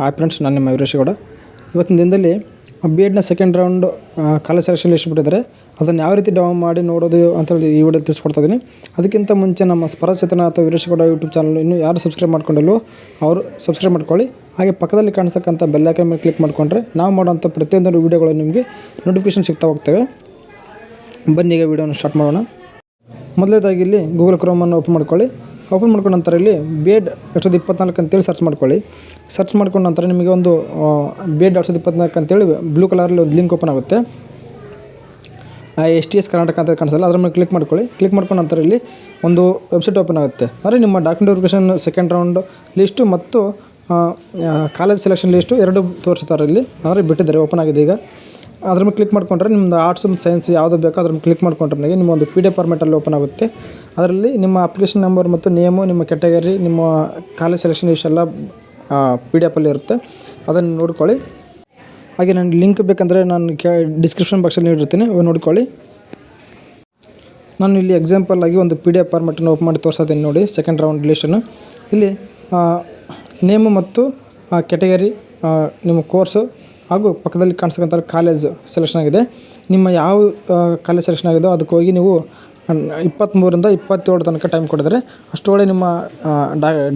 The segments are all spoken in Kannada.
ಹಾಯ್ ಫ್ರೆಂಡ್ಸ್, ನಾನು ನಿಮ್ಮ ವೀರೇಶಗೌಡ. ಇವತ್ತಿನ ದಿನದಲ್ಲಿ ಬಿ ಎಡ್ನ second round college selection list ಬಿಟ್ಟಿದ್ದಾರೆ. ಅದನ್ನು ಯಾವ ರೀತಿ ಡೌನ್ ಮಾಡಿ ನೋಡೋದು ಅಂತೇಳಿ ಈ ವಿಡಿಯೋ ತಿಳಿಸ್ಕೊಡ್ತಾ ಇದ್ದೀನಿ. ಅದಕ್ಕಿಂತ ಮುಂಚೆ ನಮ್ಮ ಸ್ಪರಚೇತನ ಅಥವಾ ವೀರೇಶಗೌಡ ಯೂಟ್ಯೂಬ್ ಚಾನಲ್ ಇನ್ನೂ ಯಾರು ಸಬ್ಸ್ಕ್ರೈಬ್ ಮಾಡ್ಕೊಂಡಿಲ್ಲೋ ಅವರು ಸಬ್ಸ್ಕ್ರೈಬ್ ಮಾಡ್ಕೊಳ್ಳಿ. ಹಾಗೆ ಪಕ್ಕದಲ್ಲಿ ಕಾಣಿಸ್ತಕ್ಕಂಥ ಬೆಲ್ ಐಕಾನ್ ಮೇಲೆ ಕ್ಲಿಕ್ ಮಾಡಿಕೊಂಡ್ರೆ ನಾವು ಮಾಡೋಂಥ ಪ್ರತಿಯೊಂದು ವೀಡಿಯೋಗಳು ನಿಮಗೆ ನೋಟಿಫಿಕೇಷನ್ ಸಿಗ್ತಾ ಹೋಗ್ತವೆ. ಬನ್ನಿ ಈಗ ವೀಡಿಯೋನ ಸ್ಟಾರ್ಟ್ ಮಾಡೋಣ. ಮೊದಲನೇದಾಗಿ ಇಲ್ಲಿ ಗೂಗಲ್ ಕ್ರೋಮನ್ನು ಓಪನ್ ಮಾಡ್ಕೊಳ್ಳಿ. ಓಪನ್ ಮಾಡ್ಕೊಂಡ ನಂತರ ಇಲ್ಲಿ ಬಿ ಎಡ್ 2024 ಅಂತೇಳಿ ಸರ್ಚ್ ಮಾಡ್ಕೊಳ್ಳಿ. ಸರ್ಚ್ ಮಾಡ್ಕೊಂಡ ನಂತರ ನಿಮಗೆ ಒಂದು ಬಿ ಎಡ್ 2024 ಅಂತೇಳಿ ಬ್ಲೂ ಕಲರಲ್ಲಿ ಒಂದು ಲಿಂಕ್ ಓಪನ್ ಆಗುತ್ತೆ. STS ಕರ್ನಾಟಕ ಅಂತ ಕಾಣಿಸಲ್ಲ, ಅದರ ಮೇಲೆ ಕ್ಲಿಕ್ ಮಾಡ್ಕೊಳ್ಳಿ. ಕ್ಲಿಕ್ ಮಾಡ್ಕೊಂಡ ನಂತರ ಇಲ್ಲಿ ಒಂದು ವೆಬ್ಸೈಟ್ ಓಪನ್ ಆಗುತ್ತೆ. ಅಂದರೆ ನಿಮ್ಮ document verification second round list ಮತ್ತು ಕಾಲೇಜ್ ಸೆಲೆಕ್ಷನ್ ಲಿಸ್ಟು ಎರಡು ತೋರಿಸ್ತಾರೆ ಇಲ್ಲಿ. ಅಂದರೆ ಬಿಟ್ಟಿದ್ದಾರೆ, ಓಪನ್ ಆಗಿದೆ ಈಗ. ಅದ್ರ ಮೇಲೆ ಕ್ಲಿಕ್ ಮಾಡಿಕೊಂಡ್ರೆ ನಿಮ್ಮದು ಆರ್ಟ್ಸ್ ಮತ್ತು ಸೈನ್ಸ್ ಯಾವುದು ಬೇಕೋ ಅದ್ರ ಮೇಲೆ ಕ್ಲಿಕ್ ಮಾಡಿಕೊಂಡ್ರೆ ನನಗೆ ನಿಮ್ಮ ಒಂದು PDF ಫಾರ್ಮೆಟಲ್ಲಿ ಓಪನ್ ಆಗುತ್ತೆ. ಅದರಲ್ಲಿ ನಿಮ್ಮ ಅಪ್ಲಿಕೇಶನ್ ನಂಬರ್ ಮತ್ತು ನೇಮು, ನಿಮ್ಮ ಕ್ಯಾಟಗರಿ, ನಿಮ್ಮ ಕಾಲೇಜ್ ಸೆಲೆಕ್ಷನ್ ಇಷ್ಟೆಲ್ಲ PDF ಇರುತ್ತೆ. ಅದನ್ನು ನೋಡ್ಕೊಳ್ಳಿ. ಹಾಗೆ ನಾನು ಲಿಂಕ್ ಬೇಕಂದರೆ ನಾನು ಡಿಸ್ಕ್ರಿಪ್ಷನ್ ಬಾಕ್ಸಲ್ಲಿ ನೀಡಿರ್ತೀನಿ, ಅವು ನೋಡ್ಕೊಳ್ಳಿ. ನಾನು ಇಲ್ಲಿ ಎಕ್ಸಾಂಪಲ್ ಆಗಿ ಒಂದು PDF ಫಾರ್ಮೆಟನ್ನು ಓಪನ್ ಮಾಡಿ ತೋರಿಸ್ತೀನಿ ನೋಡಿ. ಸೆಕೆಂಡ್ ರೌಂಡ್ ಲಿಸ್ಟನ್ನು ಇಲ್ಲಿ ನೇಮು ಮತ್ತು ಕ್ಯಾಟಗರಿ, ನಿಮ್ಮ ಕೋರ್ಸು ಹಾಗೂ ಪಕ್ಕದಲ್ಲಿ ಕಾಣಿಸ್ತಕ್ಕಂಥ ಕಾಲೇಜ್ ಸೆಲೆಕ್ಷನ್ ಆಗಿದೆ. ನಿಮ್ಮ ಯಾವ ಕಾಲೇಜ್ ಸೆಲೆಕ್ಷನ್ ಆಗಿದೆಯೋ ಅದಕ್ಕೆ ಹೋಗಿ ನೀವು 23ರಿಂದ 27 ತನಕ ಟೈಮ್ ಕೊಟ್ಟಿದ್ದಾರೆ. ಅಷ್ಟೊಳಗೆ ನಿಮ್ಮ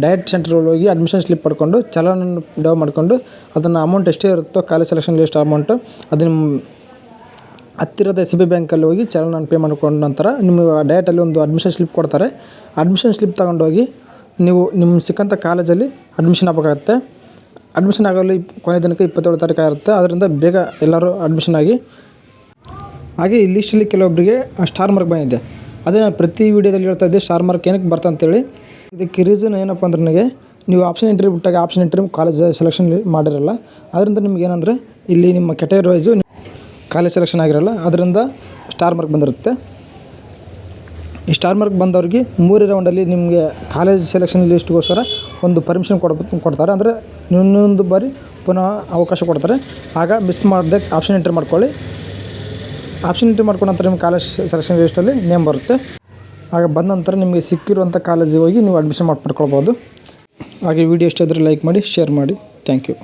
ಡೈರೆಕ್ಟ್ ಸೆಂಟರ್ಗೆ ಹೋಗಿ ಅಡ್ಮಿಷನ್ ಸ್ಲಿಪ್ ಪಡ್ಕೊಂಡು ಚಲನ ಡೌನ್ ಮಾಡಿಕೊಂಡು ಅದನ್ನು ಅಮೌಂಟ್ ಎಷ್ಟೇ ಇರುತ್ತೋ ಕಾಲೇಜ್ ಸೆಲೆಕ್ಷನ್ ಲಿಸ್ಟ್ ಅಮೌಂಟು ಅದು ನಿಮ್ಮ ಹತ್ತಿರದ SB ಬ್ಯಾಂಕಲ್ಲಿ ಹೋಗಿ ಚಲನ ಪೇ ಮಾಡ್ಕೊಂಡ ನಂತರ ನಿಮಗೆ ಡೈರೆಕ್ಟಲ್ಲಿ ಒಂದು ಅಡ್ಮಿಷನ್ ಸ್ಲಿಪ್ ಕೊಡ್ತಾರೆ. ಅಡ್ಮಿಷನ್ ಸ್ಲಿಪ್ ತಗೊಂಡೋಗಿ ನೀವು ನಿಮ್ಮ ಸಿಕ್ಕಂಥ ಕಾಲೇಜಲ್ಲಿ ಅಡ್ಮಿಷನ್ ಆಗಬೇಕಾಗತ್ತೆ. ಅಡ್ಮಿಷನ್ ಆಗಲು ಕೊನೆ ದಿನಕ್ಕೆ 27 ತಾರೀಕು ಆಗಿರುತ್ತೆ. ಅದರಿಂದ ಬೇಗ ಎಲ್ಲರೂ ಅಡ್ಮಿಷನ್ ಆಗಿ. ಹಾಗೆ ಈ ಲಿಸ್ಟಲ್ಲಿ ಕೆಲವೊಬ್ಬರಿಗೆ ಸ್ಟಾರ್ ಮಾರ್ಕ್ ಬಂದಿದೆ. ಅದೇ ನಾನು ಪ್ರತಿ ವೀಡಿಯೋದಲ್ಲಿ ಹೇಳ್ತಾ ಇದ್ದೆ ಸ್ಟಾರ್ ಮಾರ್ಕ್ ಏನಕ್ಕೆ ಬರ್ತಾ ಅಂತೇಳಿ. ಇದಕ್ಕೆ ರೀಸನ್ ಏನಪ್ಪ ಅಂದ್ರೆ ನನಗೆ ನೀವು ಆಪ್ಷನ್ ಎಂಟ್ರಿ ಬಿಟ್ಟಾಗ ಆಪ್ಷನ್ ಎಂಟ್ರಿ ಕಾಲೇಜ್ ಸೆಲೆಕ್ಷನ್ ಮಾಡಿರಲ್ಲ. ಅದರಿಂದ ನಿಮ್ಗೆ ಏನಂದರೆ ಇಲ್ಲಿ ನಿಮ್ಮ ಕ್ಯಾಟಗರಿ ವೈಸು ಕಾಲೇಜ್ ಸೆಲೆಕ್ಷನ್ ಆಗಿರಲ್ಲ, ಅದರಿಂದ ಸ್ಟಾರ್ ಮಾರ್ಕ್ ಬಂದಿರುತ್ತೆ. ಈ ಸ್ಟಾರ್ ಮಾರ್ಕ್ ಬಂದವ್ರಿಗೆ 3 ರೌಂಡಲ್ಲಿ ನಿಮಗೆ ಕಾಲೇಜ್ ಸೆಲೆಕ್ಷನ್ ಲಿಸ್ಟ್ಗೋಸ್ಕರ ಒಂದು ಪರ್ಮಿಷನ್ ಕೊಡ್ತಾರೆ. ಅಂದರೆ ಇನ್ನೊಂದು ಬಾರಿ ಪುನಃ ಅವಕಾಶ ಕೊಡ್ತಾರೆ. ಆಗ ಮಿಸ್ ಮಾಡದೆ ಆಪ್ಷನ್ ಎಂಟ್ರಿ ಮಾಡ್ಕೊಳ್ಳಿ. ಆಪ್ಷನ್ ಎಂಟ್ರಿ ಮಾಡ್ಕೊಂಡ ನಂತರ ನಿಮ್ಮ ಕಾಲೇಜ್ ಸೆಲೆಕ್ಷನ್ ಲಿಸ್ಟಲ್ಲಿ ನೇಮ್ ಬರುತ್ತೆ. ಆಗ ಬಂದ ನಂತರ ನಿಮಗೆ ಸಿಕ್ಕಿರುವಂಥ ಕಾಲೇಜಿಗೆ ಹೋಗಿ ನೀವು ಅಡ್ಮಿಷನ್ ಮಾಡ್ಕೊಳ್ಬೋದು. ಹಾಗೆ ವಿಡಿಯೋ ಇಷ್ಟ ಇದ್ದರೆ ಲೈಕ್ ಮಾಡಿ, ಶೇರ್ ಮಾಡಿ. Thank you.